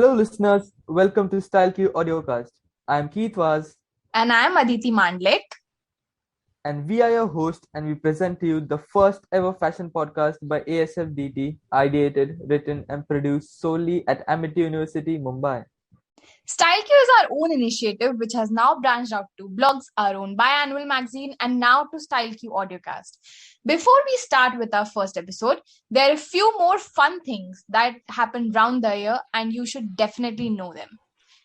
Hello, listeners. Welcome to Style Q Audiocast. I'm Keith Vaz, And I'm Aditi Mandlek. and we are your hosts, and we present to you the first ever fashion podcast by ASFDT, ideated, written, and produced solely at Amity University, Mumbai. StyleQ is our own initiative, which has now branched out to blogs, our own biannual magazine, and now to StyleQ Audiocast. Before we start with our first episode, there are a few more fun things that happen round the year, and you should definitely know them.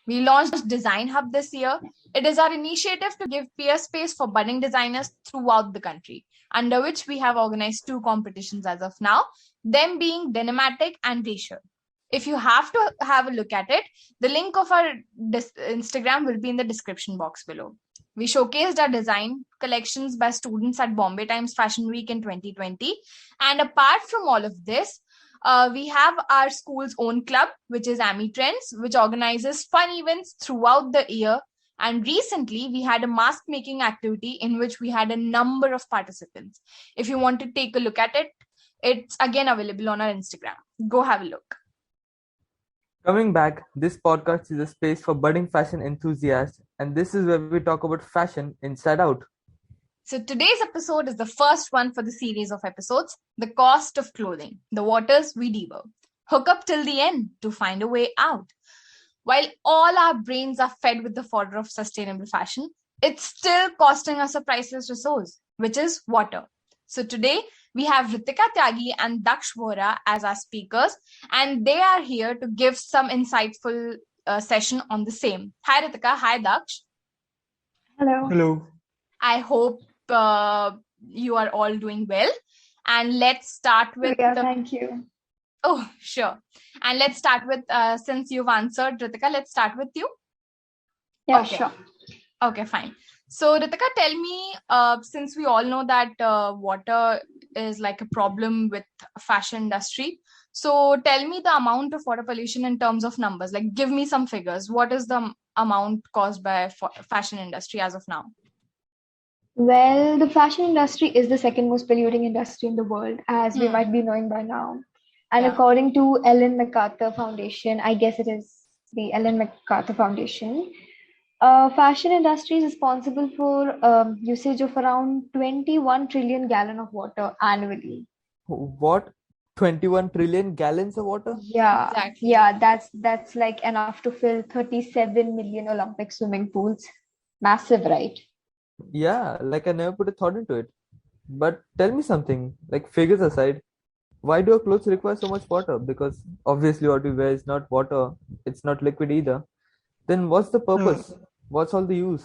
We launched Design Hub this year. It is our initiative to give peer space for budding designers throughout the country, under which we have organized two competitions as of now, them being Denimatic and T-shirt. If you have to have a look at it, the link of our Instagram will be in the description box below. We showcased our design collections by students at Bombay Times Fashion Week in 2020. And apart from all of this, we have our school's own club, which is AMI Trends, which organizes fun events throughout the year. And recently, we had a mask making activity in which we had a number of participants. If you want to take a look at it, it's again available on our Instagram. Go have a look. Coming back, this podcast is a space for budding fashion enthusiasts, and this is where we talk about fashion inside out. So today's episode is the first one for the series of episodes, The Cost of Clothing, the waters we devour. Hook up till the end to find a way out. While all our brains are fed with the fodder of sustainable fashion, it's still costing us a priceless resource, which is water. So today we have Ritika Tyagi and Daksh Vora as our speakers, and they are here to give some insightful session on the same. Hi Ritika, hi Daksh. Hello. Hello. I hope you are all doing well. And let's start with Thank you. Oh, sure. And let's start with, since you've answered, Ritika, let's start with you. Yeah, Okay. sure. Okay, fine. So, Ritika, tell me, since we all know that water is like a problem with fashion industry, so tell me the amount of water pollution in terms of numbers. Like, give me some figures. What is the amount caused by fashion industry as of now? Well, the fashion industry is the second most polluting industry in the world, as we Hmm. might be knowing by now. And Yeah. according to Ellen MacArthur Foundation, I guess it is the Ellen MacArthur Foundation, fashion industry is responsible for usage of around 21 trillion gallon of water annually. What? 21 trillion gallons of water? Yeah, Exactly. yeah, that's like enough to fill 37 million Olympic swimming pools. Massive, right? Yeah, like I never put a thought into it. But tell me something, like figures aside, why do our clothes require so much water? Because obviously what we wear is not water, it's not liquid either. Then what's the Uh, purpose? What's all the use?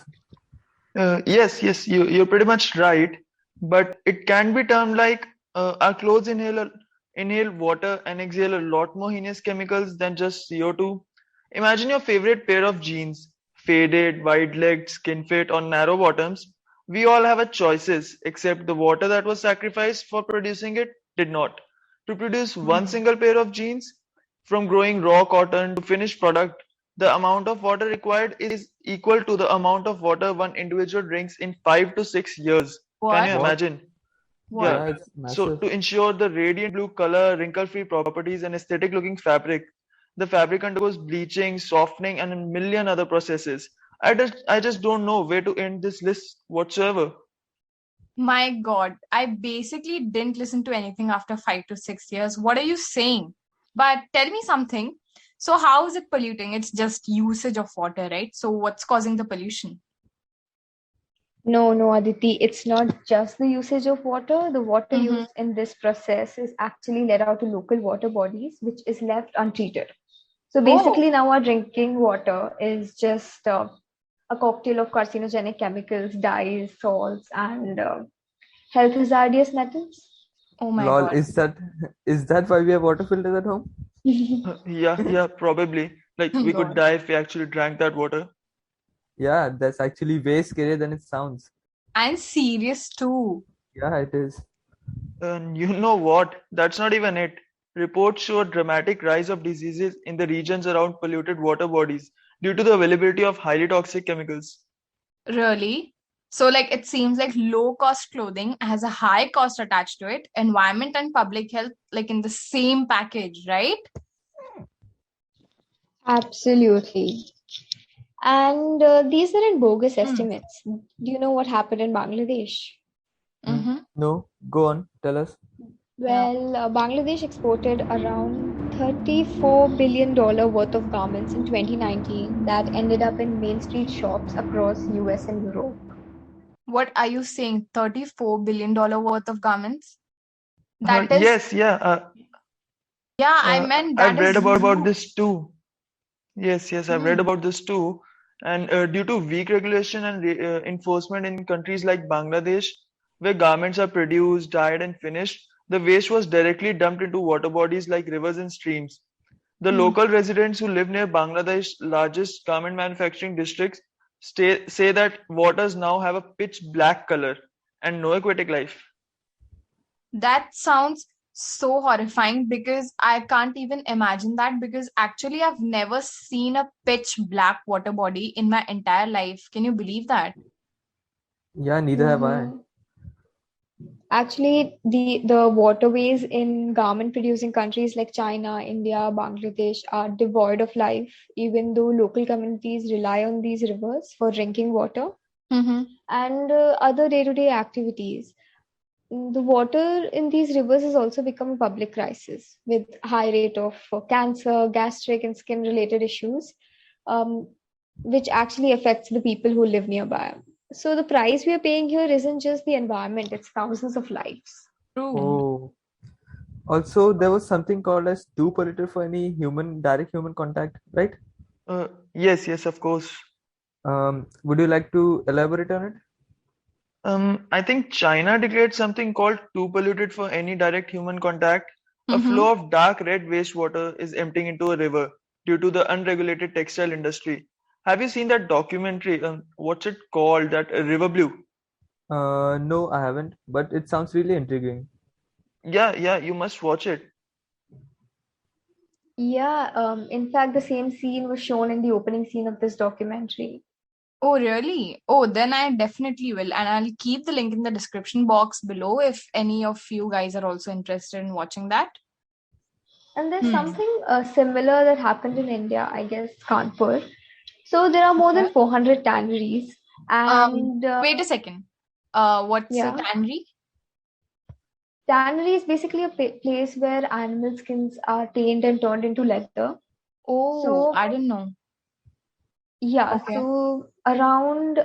yes, you're pretty much right. But it can be termed like our clothes inhale water and exhale a lot more heinous chemicals than just CO2. Imagine your favorite pair of jeans, faded, wide-legged, skin fit, or narrow bottoms. We all have a choices, except the water that was sacrificed for producing it did not. To produce one single pair of jeans, from growing raw cotton to finished product, the amount of water required is equal to the amount of water one individual drinks in 5 to 6 years. Can you What? What? imagine? What? Yeah. Yeah, it's So massive. to ensure the radiant blue color, wrinkle-free properties, and aesthetic-looking fabric, the fabric undergoes bleaching, softening, and a million other processes. I just don't know where to end this list whatsoever. My God, I basically didn't listen to anything after 5 to 6 years. What are you saying? But tell me something. So, how is it polluting? It's just usage of water, right? So, what's causing the pollution? No, Aditi, it's not just the usage of water. The water Mm-hmm. used in this process is actually let out to local water bodies, which is left untreated. So Oh, basically, now our drinking water is just a cocktail of carcinogenic chemicals, dyes, salts, and health hazardous metals. oh my Lol, God. is that why we have water filters at home? Yeah, probably. Like we could God. die if we actually drank that water. Yeah, that's actually way scarier than it sounds. I'm serious too. Yeah, it is. And you know what? That's not even it. Reports show a dramatic rise of diseases in the regions around polluted water bodies due to the availability of highly toxic chemicals. Really? So, like, it seems like low cost clothing has a high cost attached to it, environment and public health, like in the same package, right? Absolutely. And these aren't bogus estimates. Do you know what happened in Bangladesh? Mm-hmm. No, go on, tell us. Yeah. Well, Bangladesh exported around $34 billion worth of garments in 2019 that ended up in Main Street shops across US and Europe. What are you saying? $34 billion worth of garments? That is, Yes, yeah. yeah, I meant I've that read is about huge. this too. Yes, I've read Hmm. about this too. And due to weak regulation and enforcement in countries like Bangladesh, where garments are produced, dyed, and finished, the waste was directly dumped into water bodies like rivers and streams. The Hmm. local residents who live near Bangladesh's largest garment manufacturing districts say that waters now have a pitch black color and no aquatic life. That sounds so horrifying because I can't even imagine that because actually I've never seen a pitch black water body in my entire life. Can you believe that? Yeah, neither have I. Mhm. Actually, the waterways in garment producing countries like China, India, Bangladesh are devoid of life, even though local communities rely on these rivers for drinking water Mm-hmm. and other day-to-day activities. The water in these rivers has also become a public crisis with high rate of cancer, gastric, and skin-related issues, um, which actually affects the people who live nearby. So the price we are paying here isn't just the environment; it's thousands of lives. True. Oh, also there was something called as too polluted for any direct human contact, right? Yes, of course. Would you like to elaborate on it? I think China declared something called too polluted for any direct human contact. A Mm-hmm. flow of dark red wastewater is emptying into a river due to the unregulated textile industry. Have you seen that documentary? What's it called? That River Blue? No, I haven't, but it sounds really intriguing. Yeah, you must watch it. Yeah, in fact, the same scene was shown in the opening scene of this documentary. Oh, really? Oh, then I definitely will. And I'll keep the link in the description box below if any of you guys are also interested in watching that. And there's Hmm. something similar that happened in India, I guess, Kanpur. So there are more Okay. than 400 tanneries, and Wait a second. What's a yeah, tannery? tannery is basically a place where animal skins are tanned and turned into leather. Oh, So I didn't know. yeah, Okay. so around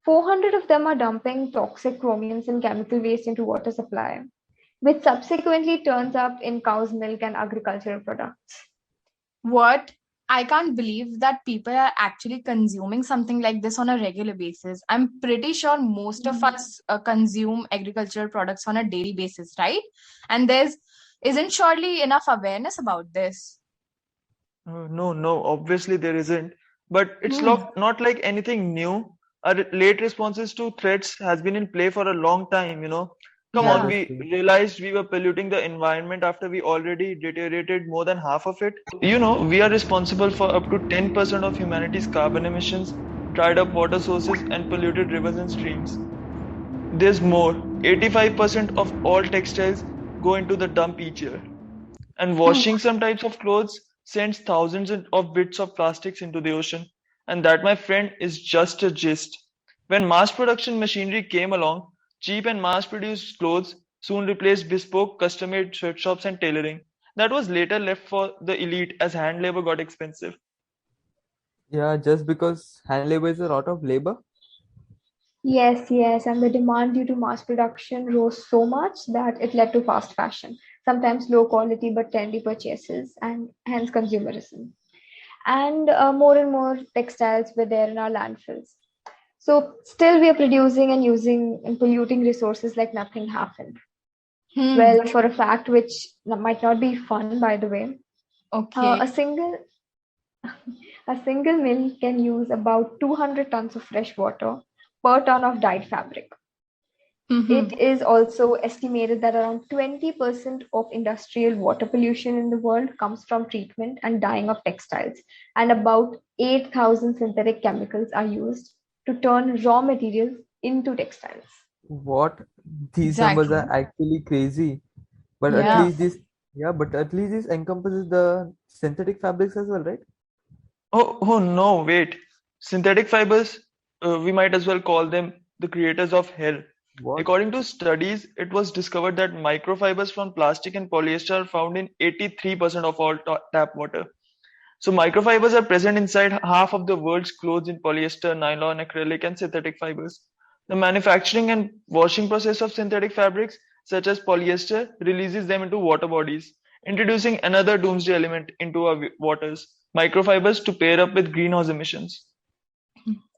400 of them are dumping toxic chromiums and chemical waste into water supply, which subsequently turns up in cow's milk and agricultural products. What? I can't believe that people are actually consuming something like this on a regular basis. I'm pretty sure most of us consume agricultural products on a daily basis, right? And there's isn't surely enough awareness about this. No, obviously there isn't. But it's Hmm. not like anything new. Our late responses to threats has been in play for a long time. Come Yeah, on, Yeah. that's we true. realized we were polluting the environment after we already deteriorated more than half of it. We are responsible for up to 10% of humanity's carbon emissions, dried up water sources, and polluted rivers and streams. There's more. 85% of all textiles go into the dump each year. And Hmm. washing some types of clothes sends thousands of bits of plastics into the ocean. And that, my friend, is just a gist. When mass production machinery came along, cheap and mass produced clothes soon replaced bespoke, custom made sweatshops and tailoring. That was later left for the elite as hand labor got expensive. Yeah, just because hand labor is a lot of labor. Yes, and the demand due to mass production rose so much that it led to fast fashion, sometimes low quality but trendy purchases, and hence consumerism. And more and more textiles were there in our landfills. So still we are producing and using and polluting resources like nothing happened. Hmm. Well, for a fact which might not be fun, by the way, uh, Okay. a single a single mill can use about 200 tons of fresh water per ton of dyed fabric. Mm-hmm. It is also estimated that around 20% of industrial water pollution in the world comes from treatment and dyeing of textiles, and about 8,000 synthetic chemicals are used to turn raw materials into textiles. What? These numbers Exactly. are actually crazy. But at Yeah. least Yes. this, yeah, but at least this encompasses the synthetic fabrics as well, right? Oh no, wait. Synthetic fibers, we might as well call them the creators of hell. What? According to studies, it was discovered that microfibers from plastic and polyester are found in 83% of all tap water. So microfibers are present inside half of the world's clothes in polyester, nylon, acrylic, and synthetic fibers. The manufacturing and washing process of synthetic fabrics, such as polyester, releases them into water bodies, introducing another doomsday element into our waters, microfibers to pair up with greenhouse emissions.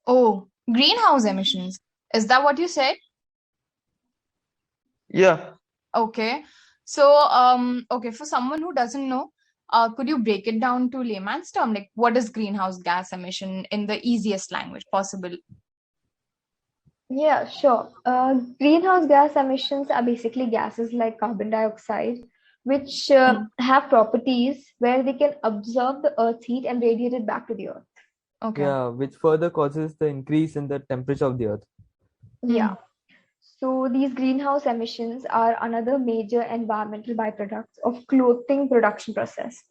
Oh, greenhouse emissions. Is that what you said? Yeah, Okay. So, okay, for someone who doesn't know, could you break it down to layman's term? Like, what is greenhouse gas emission in the easiest language possible? Yeah, sure. Greenhouse gas emissions are basically gases like carbon dioxide, which have properties where they can absorb the Earth's heat and radiate it back to the Earth. Okay. Yeah, which further causes the increase in the temperature of the earth. Yeah. So these greenhouse emissions are another major environmental byproducts of clothing production process.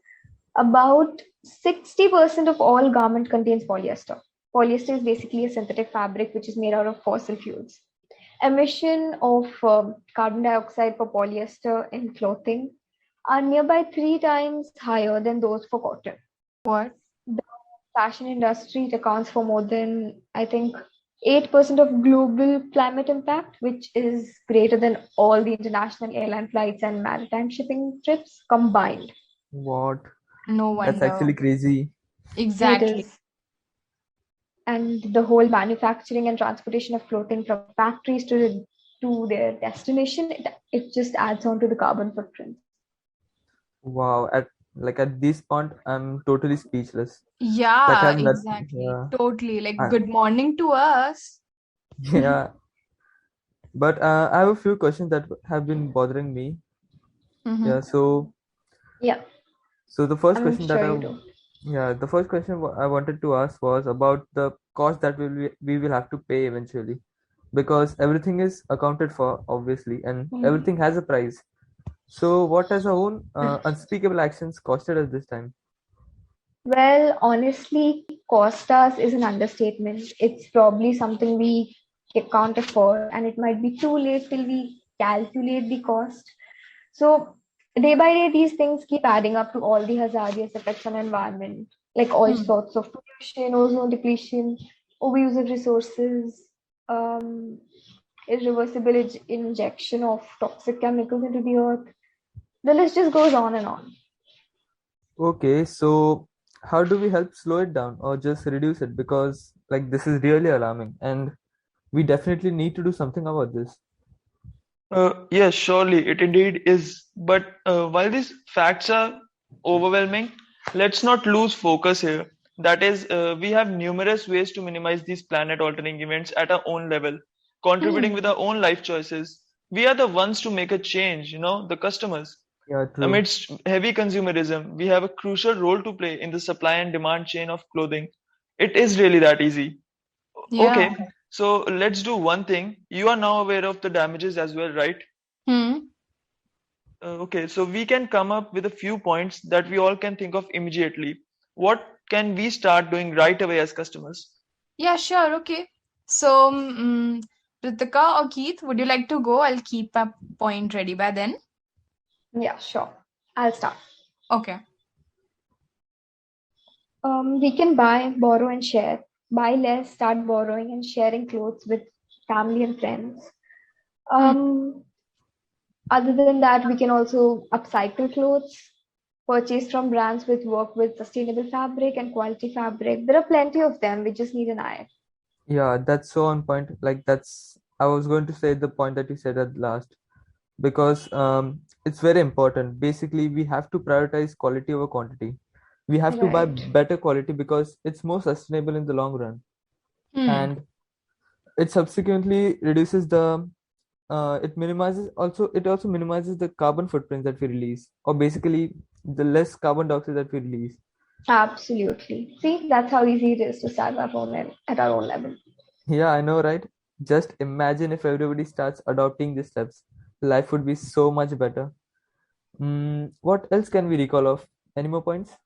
About 60% of all garment contains polyester. Polyester is basically a synthetic fabric which is made out of fossil fuels. Emission of carbon dioxide for polyester in clothing are nearby 3 times higher than those for cotton. What? The fashion industry it accounts for more than, I think, 8% of global climate impact, which is greater than all the international airline flights and maritime shipping trips combined. What? No That's wonder. actually crazy. It Exactly. is. And the whole manufacturing and transportation of clothing from factories to their destination, it just adds on to the carbon footprint. Wow. At this point, I'm totally speechless. Like Yeah, I'm not. exactly. Yeah. Totally. Like, I, good morning to us. yeah. But I have a few questions that have been bothering me. Mm-hmm. Yeah. Yeah, So the first I'm question that sure you do. the first question I wanted to ask was about the cost that we will have to pay eventually, because everything is accounted for obviously, and everything has a price. So what has our own unspeakable actions costed us this time? Well, honestly, cost us is an understatement. It's probably something we can't afford, and it might be too late till we calculate the cost. So, day by day, these things keep adding up to all the hazardous effects on the environment, like all Hmm. sorts of pollution, ozone depletion, overuse of resources, um, irreversible injection of toxic chemicals into the earth. The list just goes on and on. Okay, so how do we help slow it down or just reduce it? Because like this is really alarming, and we definitely need to do something about this. yes, surely it indeed is. But while these facts are overwhelming, let's not lose focus here. That is, we have numerous ways to minimize these planet-altering events at our own level, contributing with our own life choices. We are the ones to make a change, the customers. Yeah, true. Amidst heavy consumerism, we have a crucial role to play in the supply and demand chain of clothing. It is really that easy. Yeah. Okay, so let's do one thing. You are now aware of the damages as well, right? Hmm. Okay, so we can come up with a few points that we all can think of immediately. What can we start doing right away as customers? Yeah, sure. Okay. So, Ritika or Keith, would you like to go? I'll keep a point ready by then. Yeah, sure. I'll start. Okay. We can buy, borrow, and share. Buy less, start borrowing and sharing clothes with family and friends. Hmm. Other than that, we can also upcycle clothes, purchase from brands which work with sustainable fabric and quality fabric. There are plenty of them. We just need an eye. Yeah, that's so on point. Like that's I was going to say the point that you said at last, because it's very important. Basically, we have to prioritize quality over quantity. We have to buy Right. better quality because it's more sustainable in the long run, Hmm. and it subsequently reduces the it also minimizes the carbon footprint that we release, or basically the less carbon dioxide that we release. Absolutely. See, that's how easy it is to start at our own level. Yeah, I know, right? Just imagine if everybody starts adopting these steps. Life would be so much better. What else can we recall of? Any more points?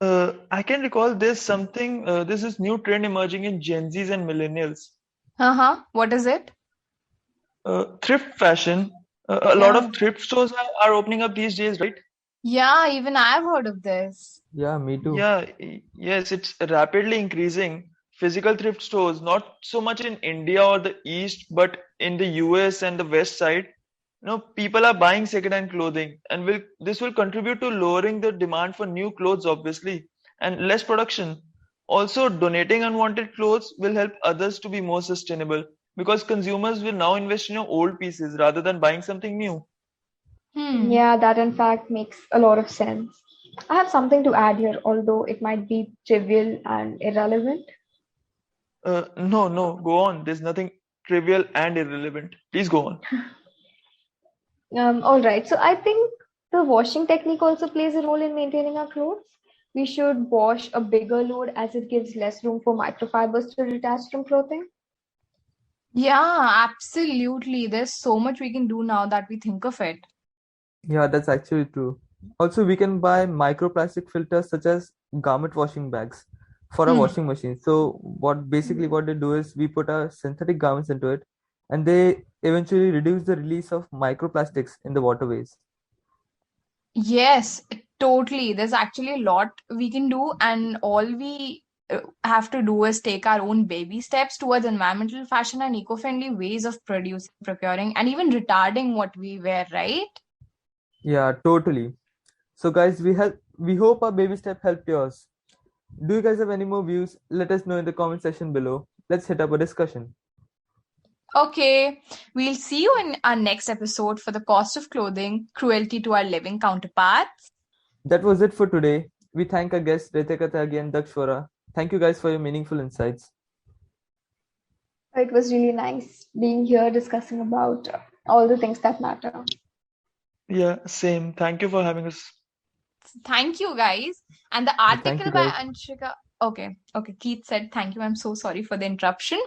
I can recall there's something, there's this new trend emerging in Gen Zs and millennials. What is it? Thrift fashion. A lot Yeah. of thrift stores are opening up these days, right? Yeah, even I've heard of this. Yeah, me too. Yeah, yes, it's rapidly increasing. Physical thrift stores, not so much in India or the East, but in the US and the West side. People are buying second-hand clothing, and this will contribute to lowering the demand for new clothes, obviously, and less production. Also, donating unwanted clothes will help others to be more sustainable because consumers will now invest in your old pieces rather than buying something new. Yeah, that in fact makes a lot of sense. I have something to add here, although it might be trivial and irrelevant. No, no, go on. There's nothing trivial and irrelevant. Please go on. All right, so I think the washing technique also plays a role in maintaining our clothes. We should wash a bigger load as it gives less room for microfibers to detach from clothing. Yeah, absolutely. There's so much we can do now that we think of it. Yeah, that's actually true. Also, we can buy microplastic filters such as garment washing bags for our Hmm. washing machine. So what they do is we put our synthetic garments into it, and they eventually reduce the release of microplastics in the waterways. Yes, totally. There's actually a lot we can do, and all we have to do is take our own baby steps towards environmental fashion and eco-friendly ways of producing, procuring, and even retarding what we wear, right? Yeah, totally. So guys, we hope our baby step helped yours. Do you guys have any more views? Let us know in the comment section below. Let's hit up a discussion. Okay, we'll see you in our next episode for the cost of clothing, cruelty to our living counterparts. That was it for today. We thank our guests Ritika Tyagi and Dakshwara. Thank you guys for your meaningful insights. It was really nice being here discussing about all the things that matter. Yeah, same. Thank you for having us. Thank you, guys. And the Thank article you by guys. Anshika. Okay, Keith said thank you. I'm so sorry for the interruption.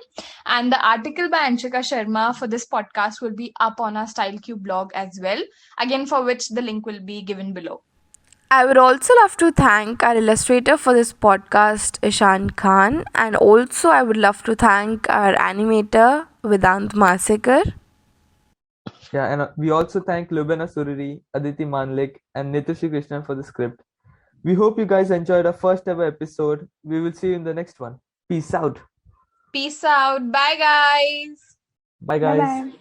And the article by Anshika Sharma for this podcast will be up on our StyleQ blog as well. Again, for which the link will be given below. I would also love to thank our illustrator for this podcast, Ishan Khan, and also I would love to thank our animator, Vedant Masekar. Yeah, and we also thank Lubena Sururi, Aditi Manlik, and Nitushi Krishnan for the script. We hope you guys enjoyed our first ever episode. We will see you in the next one. Peace out. Peace out. Bye, guys. Bye, Bye guys. bye.